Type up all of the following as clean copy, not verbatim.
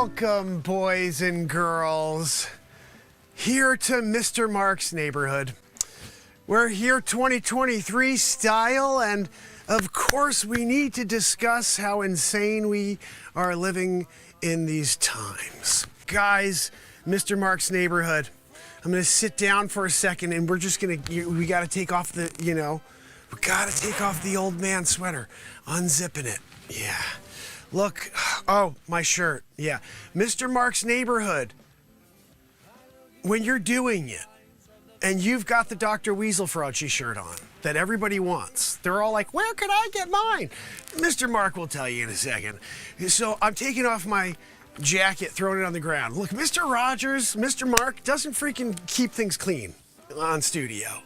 Welcome, boys and girls, here to Mr. Mark's neighborhood. We're here 2023 style, and of course we need to discuss how insane we are living in these times. Guys, Mr. Mark's neighborhood, I'm gonna sit down for a second and we gotta take off the, we gotta take off the old man sweater, unzipping it, yeah. Look, oh, my shirt, yeah. Mr. Mark's neighborhood, when you're doing it, and you've got the Dr. Weasel Fraudschi shirt on that everybody wants, they're all like, where can I get mine? Mr. Mark will tell you in a second. So I'm taking off my jacket, throwing it on the ground. Look, Mr. Rogers, Mr. Mark doesn't freaking keep things clean on studio,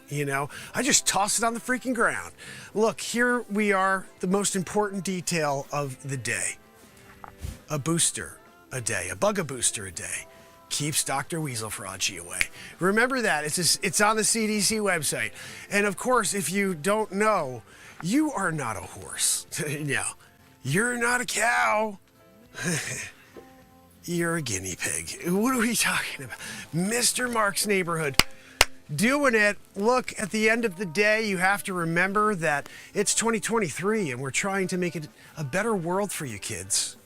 I just toss it on the freaking ground. Look, here we are, the most important detail of the day. A booster a day, a bug-a-booster a day keeps Dr. Weasel Fraudschi away. Remember that, it's on the CDC website. And of course, if you don't know, you are not a horse. No, you're not a cow. You're a guinea pig. What are we talking about? Mr. Mark's neighborhood. Doing it. Look, at the end of the day, you have to remember that it's 2023 and we're trying to make it a better world for you kids.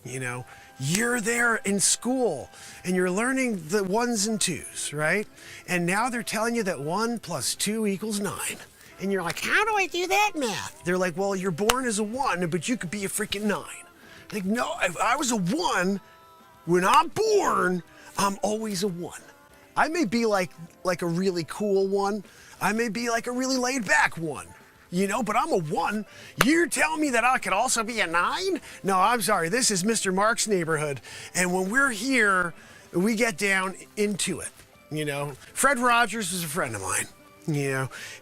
You're there in school and you're learning the ones and twos, right? And now they're telling you that 1 + 2 = 9. And you're like, how do I do that math? They're like, well, you're born as a 1, but you could be a freaking 9. Like, no, if I was a 1, when I'm born, I'm always a 1. I may be like a really cool 1. I may be like a really laid back 1, but I'm a 1. You're telling me that I could also be a 9? No, I'm sorry. This is Mr. Mark's neighborhood. And when we're here, we get down into it. Fred Rogers was a friend of mine.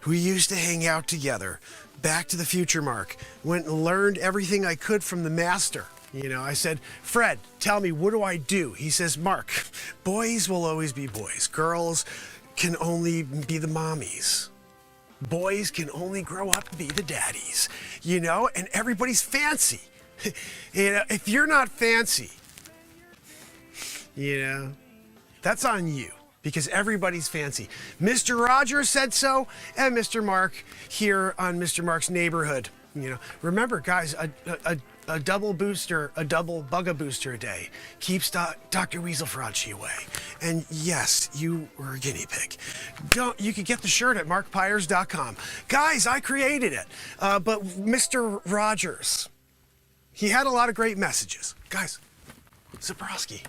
We used to hang out together. Back to the Future, Mark. Went and learned everything I could from the master. I said, Fred, tell me, what do I do? He says, Mark, boys will always be boys. Girls can only be the mommies. Boys can only grow up to be the daddies, and everybody's fancy. If you're not fancy, that's on you, because everybody's fancy. Mr. Rogers said so, and Mr. Mark here on Mr. Mark's neighborhood. Remember, guys, a double bug-a-booster a day keeps Dr. Weasel Fraudschi away. And yes, you were a guinea pig. You can get the shirt at markpyers.com. Guys, I created it. But Mr. Rogers, he had a lot of great messages. Guys, Zabrowski.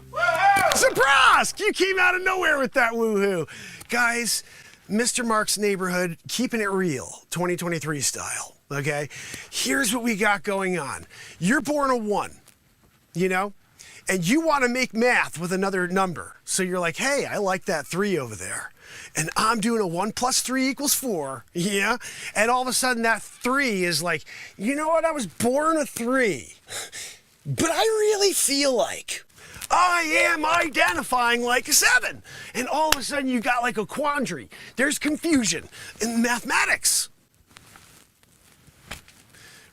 Zabrowski! You came out of nowhere with that woohoo. Guys, Mr. Mark's neighborhood, keeping it real, 2023 style. Okay, here's what we got going on. You're born a 1, and you want to make math with another number. So you're like, hey, I like that 3 over there. And I'm doing a 1 + 3 = 4. Yeah. And all of a sudden that 3 is like, you know what? I was born a 3, but I really feel like I am identifying like a 7. And all of a sudden you got like a quandary. There's confusion in mathematics.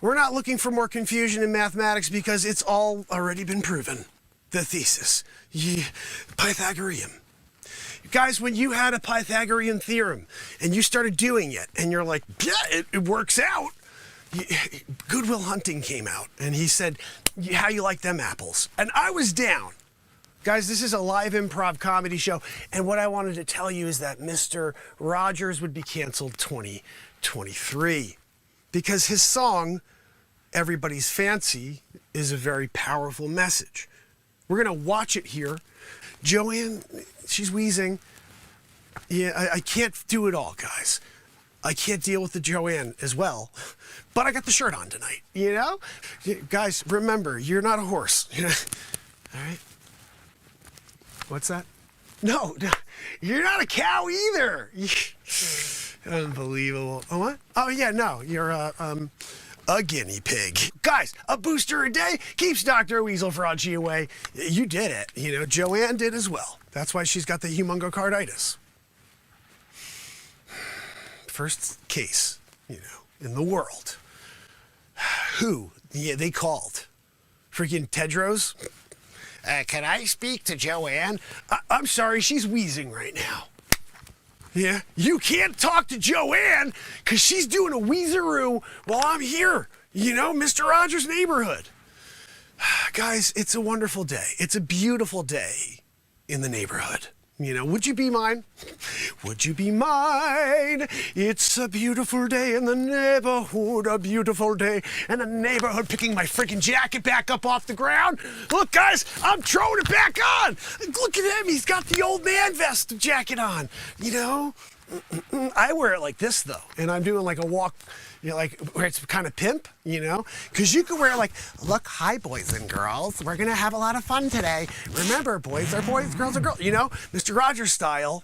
We're not looking for more confusion in mathematics because it's all already been proven. The thesis, Pythagorean. Guys, when you had a Pythagorean theorem and you started doing it and you're like, yeah, it works out. Good Will Hunting came out and he said, how you like them apples? And I was down. Guys, this is a live improv comedy show. And what I wanted to tell you is that Mr. Rogers would be canceled 2023 because his song, Everybody's Fancy, is a very powerful message. We're gonna watch it here. Joanne, she's wheezing. Yeah, I can't do it all, guys. I can't deal with the Joanne as well, but I got the shirt on tonight, Guys, remember, you're not a horse. All right? What's that? No, you're not a cow either. Unbelievable. Oh, what? Oh, yeah, no, you're a guinea pig. Guys, a booster a day keeps Dr. Weasel Fraudschi away. You did it. Joanne did as well. That's why she's got the humongocarditis. First case, in the world. Who? Yeah, they called. Freaking Tedros Can I speak to Joanne? I'm sorry, she's wheezing right now. Yeah, you can't talk to Joanne because she's doing a wheezeroo while I'm here. You know, Mr. Rogers' neighborhood. Guys, it's a wonderful day. It's a beautiful day in the neighborhood. You know, would you be mine? Would you be mine? It's a beautiful day in the neighborhood, a beautiful day in the neighborhood. Picking my freaking jacket back up off the ground. Look, guys, I'm throwing it back on. Look at him. He's got the old man vest jacket on. You know, I wear it like this, though, and I'm doing like a walk. You know, like where it's kind of pimp, you know? Because you could wear it like, look, hi, boys and girls. We're going to have a lot of fun today. Remember, boys are boys, girls are girls. You know, Mr. Rogers style.